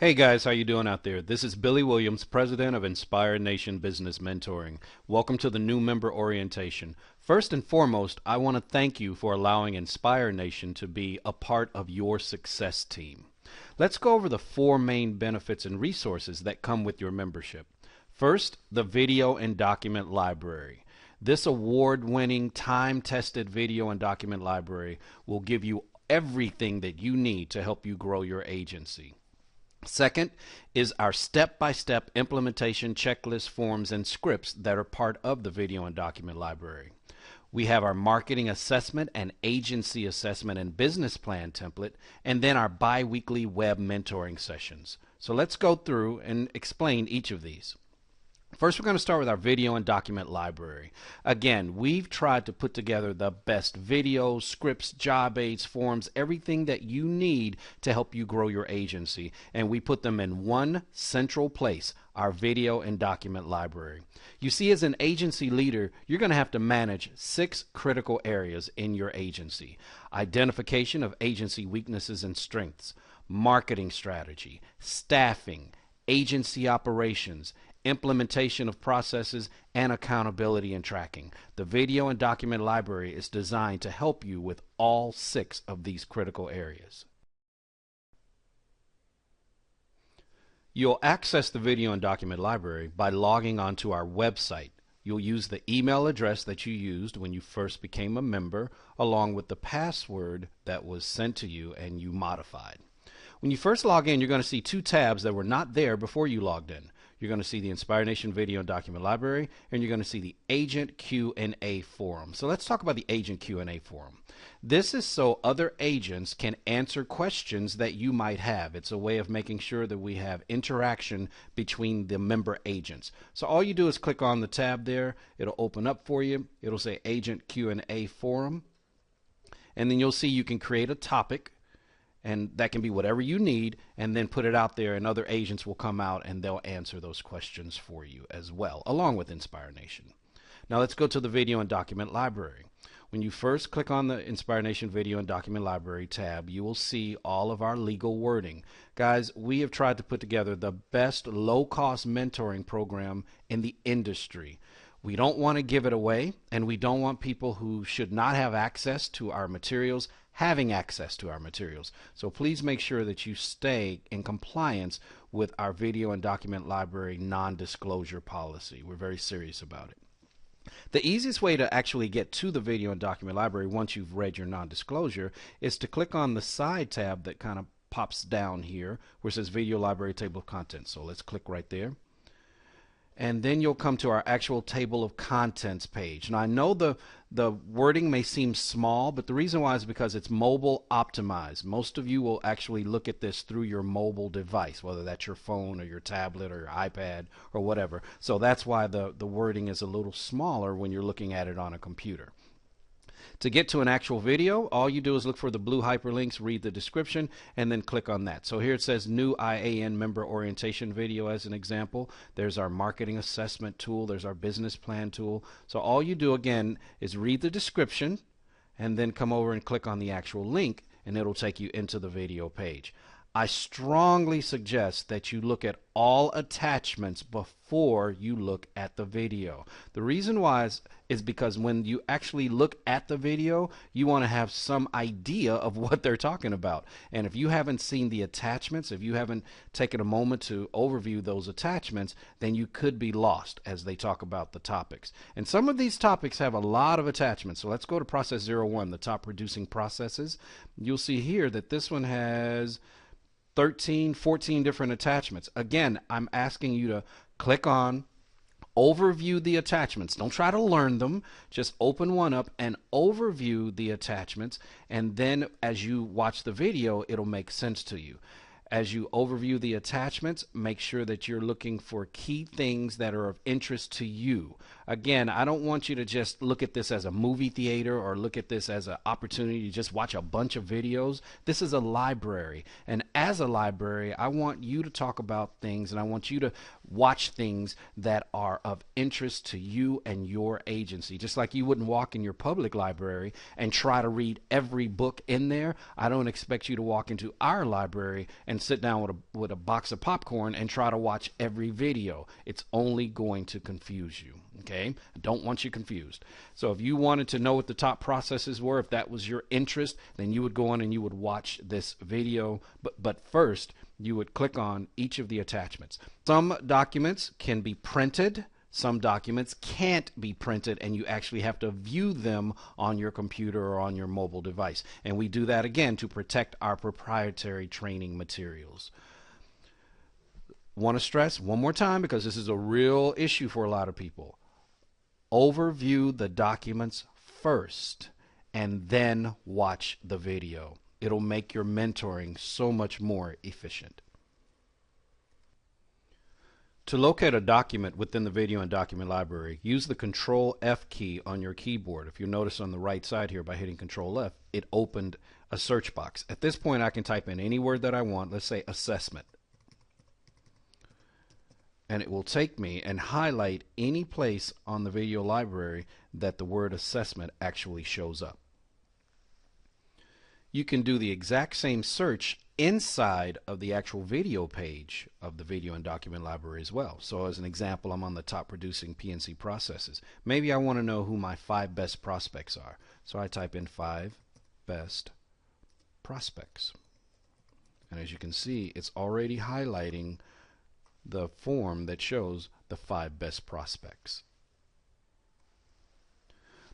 Hey guys, how you doing out there? This is Billy Williams, president of Inspire Nation Business Mentoring. Welcome to the new member orientation. First and foremost, I want to thank you for allowing Inspire Nation to be a part of your success team. Let's go over the four main benefits and resources that come with your membership. First, the video and document library. This award-winning, time-tested video and document library will give you everything that you need to help you grow your agency. Second is our step-by-step implementation checklist, forms, and scripts that are part of the video and document library. We have our marketing assessment and agency assessment and business plan template, and then our bi-weekly web mentoring sessions. So let's go through and explain each of these. First, we're going to start with our video and document library. Again, we've tried to put together the best videos, scripts, job aids, forms, everything that you need to help you grow your agency. And we put them in one central place, our video and document library. You see, as an agency leader, you're going to have to manage 6 critical areas in your agency. Identification of agency weaknesses and strengths, marketing strategy, staffing, agency operations, implementation of processes, and accountability and tracking. The video and document library is designed to help you with all 6 of these critical areas. You'll access the video and document library by logging onto our website. You'll use the email address that you used when you first became a member, along with the password that was sent to you and you modified. When you first log in, you're going to see 2 tabs that were not there before you logged in. You're going to see the Inspire Nation Video and Document Library, and you're going to see the Agent Q&A Forum. So let's talk about the Agent Q&A Forum. This is so other agents can answer questions that you might have. It's a way of making sure that we have interaction between the member agents. So all you do is click on the tab there. It'll open up for you. It'll say Agent Q&A Forum. And then you'll see you can create a topic, and that can be whatever you need, and then put it out there, and other agents will come out and they'll answer those questions for you as well, along with Inspire Nation. Now let's go to the Video and Document Library. When you first click on the Inspire Nation Video and Document Library tab, you will see all of our legal wording. Guys, we have tried to put together the best low-cost mentoring program in the industry. We don't want to give it away, and we don't want people who should not have access to our materials having access to our materials. So please make sure that you stay in compliance with our video and document library non-disclosure policy. We're very serious about it. The easiest way to actually get to the video and document library once you've read your non-disclosure is to click on the side tab that kind of pops down here where it says Video Library Table of Contents. So let's click right there. And then you'll come to our actual table of contents page. Now I know the wording may seem small, but the reason why is because it's mobile optimized. Most of you will actually look at this through your mobile device, whether that's your phone or your tablet or your iPad or whatever. So that's why the wording is a little smaller when you're looking at it on a computer. To get to an actual video, all you do is look for the blue hyperlinks, read the description, and then click on that. So here it says new IAN member orientation video as an example. There's our marketing assessment tool. There's our business plan tool. So all you do again is read the description and then come over and click on the actual link, and it'll take you into the video page. I strongly suggest that you look at all attachments before you look at the video. The reason why is because when you actually look at the video, you want to have some idea of what they're talking about. And if you haven't seen the attachments, if you haven't taken a moment to overview those attachments, then you could be lost as they talk about the topics. And some of these topics have a lot of attachments. So let's go to Process 01, the top producing processes. You'll see here that this one has 13, 14 different attachments. Again, I'm asking you to click on, overview the attachments. Don't try to learn them. Just open one up and overview the attachments, and then as you watch the video, it'll make sense to you. As you overview the attachments, make sure that you're looking for key things that are of interest to you. Again, I don't want you to just look at this as a movie theater or look at this as an opportunity to just watch a bunch of videos. This is a library, and as a library, I want you to talk about things, and I want you to watch things that are of interest to you and your agency. Just like you wouldn't walk in your public library and try to read every book in there, I don't expect you to walk into our library and sit down with a box of popcorn and try to watch every video. It's only going to confuse you. Okay? I don't want you confused. So if you wanted to know what the top processes were, if that was your interest, then you would go on and you would watch this video. But first, you would click on each of the attachments. Some documents can be printed. Some documents can't be printed, and you actually have to view them on your computer or on your mobile device. And we do that again to protect our proprietary training materials. Want to stress one more time, because this is a real issue for a lot of people. Overview the documents first and then watch the video. It'll make your mentoring so much more efficient. To locate a document within the video and document library, use the Control F key on your keyboard. If you notice on the right side here, by hitting Control F, it opened a search box. At this point, I can type in any word that I want. Let's say assessment. And it will take me and highlight any place on the video library that the word assessment actually shows up. You can do the exact same search inside of the actual video page of the video and document library as well. So as an example, I'm on the top producing PNC processes. Maybe I want to know who my 5 best prospects are. So I type in 5 best prospects. And as you can see, it's already highlighting the form that shows the 5 best prospects.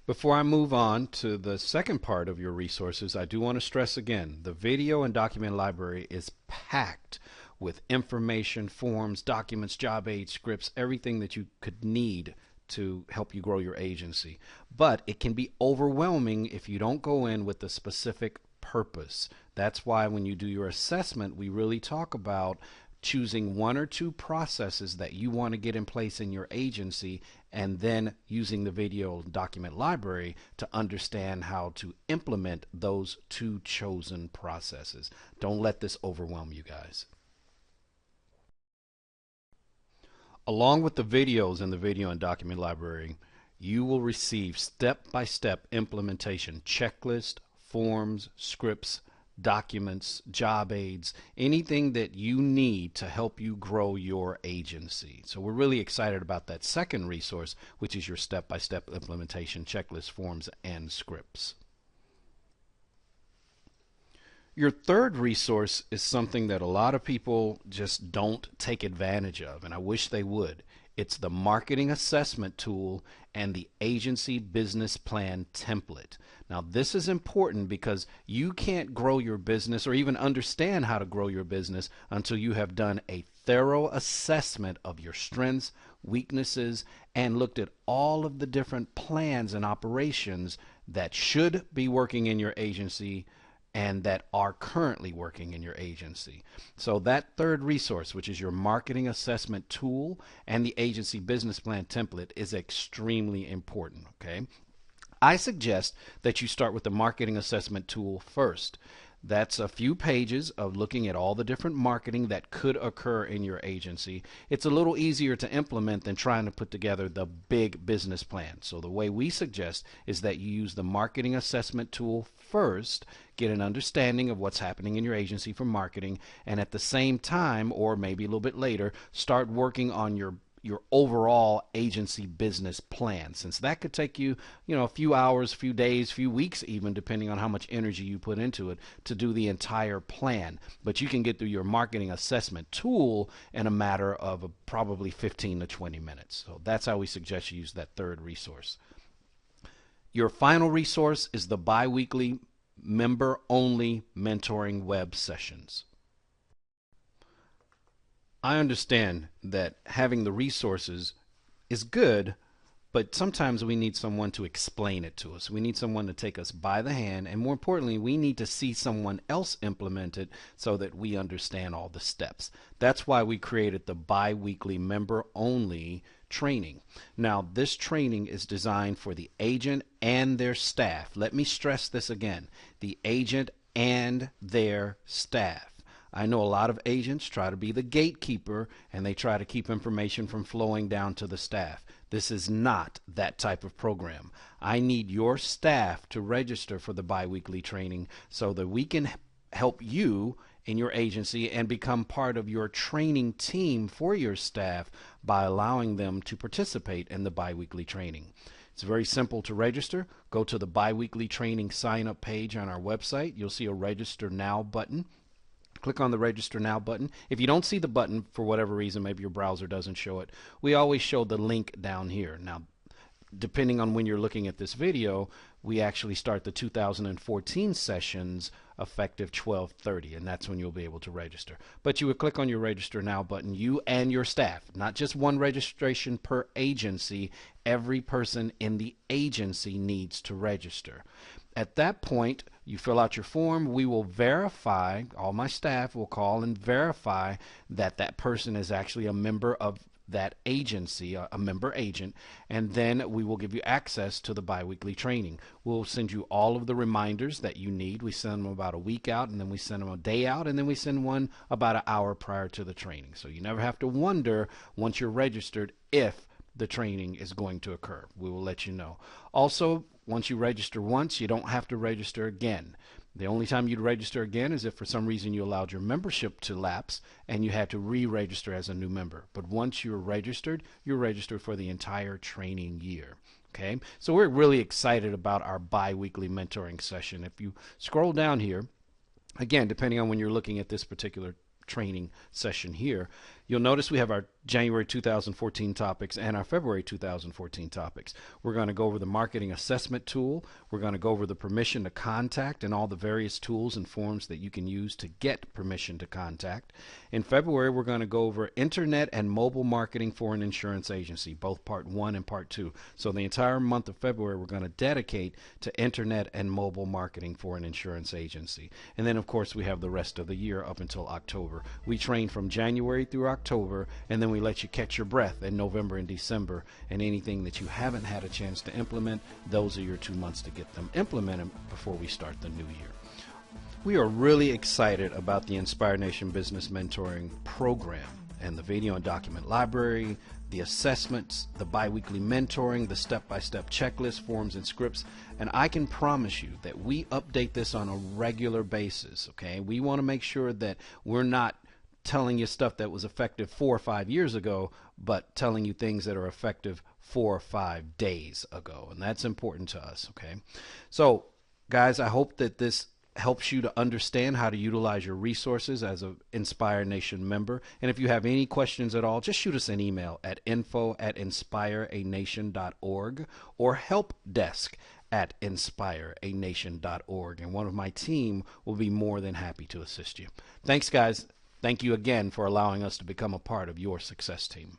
Before I move on to the second part of your resources, I do want to stress again, the video and document library is packed with information, forms, documents, job aids, scripts, everything that you could need to help you grow your agency. But it can be overwhelming if you don't go in with a specific purpose. That's why when you do your assessment, we really talk about choosing 1 or 2 processes that you want to get in place in your agency, and then using the video document library to understand how to implement those 2 chosen processes. Don't let this overwhelm you guys. Along with the videos in the video and document library, you will receive step-by-step implementation checklist, forms, scripts, documents, job aids, anything that you need to help you grow your agency. So we're really excited about that second resource, which is your step-by-step implementation checklist, forms, and scripts. Your third resource is something that a lot of people just don't take advantage of, and I wish they would. It's the marketing assessment tool and the agency business plan template. Now, this is important because you can't grow your business or even understand how to grow your business until you have done a thorough assessment of your strengths, weaknesses, and looked at all of the different plans and operations that should be working in your agency and that are currently working in your agency. So that third resource, which is your marketing assessment tool and the agency business plan template, is extremely important. Okay, I suggest that you start with the marketing assessment tool first. That's a few pages of looking at all the different marketing that could occur in your agency. It's a little easier to implement than trying to put together the big business plan. So the way we suggest is that you use the marketing assessment tool first, get an understanding of what's happening in your agency for marketing, and at the same time, or maybe a little bit later, start working on your overall agency business plan, since that could take you, a few hours, few days, few weeks even, depending on how much energy you put into it, to do the entire plan. But you can get through your marketing assessment tool in a matter of probably 15 to 20 minutes. So that's how we suggest you use that third resource. Your final resource is the bi-weekly member-only mentoring web sessions. I understand that having the resources is good, but sometimes we need someone to explain it to us. We need someone to take us by the hand, and more importantly, we need to see someone else implement it so that we understand all the steps. That's why we created the bi-weekly member-only training. Now, this training is designed for the agent and their staff. Let me stress this again: the agent and their staff. I know a lot of agents try to be the gatekeeper and they try to keep information from flowing down to the staff. This is not that type of program. I need your staff to register for the biweekly training so that we can help you in your agency and become part of your training team for your staff by allowing them to participate in the biweekly training. It's very simple to register. Go to the biweekly training sign up page on our website. You'll see a register now button. Click on the register now button. If you don't see the button for whatever reason, maybe your browser doesn't show it, we always show the link down here. Now, depending on when you're looking at this video, we actually start the 2014 sessions effective 12/30, and that's when you'll be able to register. But you would click on your register now button, you and your staff, not just one registration per agency. Every person in the agency needs to register. At that point, you fill out your form. We will verify, all my staff will call and verify that that person is actually a member of that agency, a member agent, and then we will give you access to the biweekly training. We'll send you all of the reminders that you need. We send them about a week out, and then we send them a day out, and then we send one about an hour prior to the training. So you never have to wonder once you're registered if the training is going to occur. We will let you know. Also, once you register once, you don't have to register again. The only time you'd register again is if for some reason you allowed your membership to lapse and you had to re-register as a new member. But once you're registered for the entire training year. Okay, so we're really excited about our bi-weekly mentoring session. If you scroll down here, again, depending on when you're looking at this particular training session here, you'll notice we have our January 2014 topics and our February 2014 topics. We're going to go over the marketing assessment tool. We're going to go over the permission to contact and all the various tools and forms that you can use to get permission to contact. In February, we're going to go over internet and mobile marketing for an insurance agency, both part 1 and part 2. So the entire month of February, we're going to dedicate to internet and mobile marketing for an insurance agency. And then, of course, we have the rest of the year up until October. We train from January through October, and then we let you catch your breath in November and December. And anything that you haven't had a chance to implement, those are your 2 months to get them implemented before we start the new year. We are really excited about the Inspire Nation Business Mentoring Program and the video and document library, the assessments, the biweekly mentoring, the step-by-step checklist, forms, and scripts. And I can promise you that we update this on a regular basis, okay? We want to make sure that we're not telling you stuff that was effective 4 or 5 years ago, but telling you things that are effective 4 or 5 days ago. And that's important to us, okay? So, guys, I hope that this helps you to understand how to utilize your resources as an Inspire Nation member. And if you have any questions at all, just shoot us an email at info@inspireanation.org or helpdesk@inspireanation.org, and one of my team will be more than happy to assist you. Thanks, guys. Thank you again for allowing us to become a part of your success team.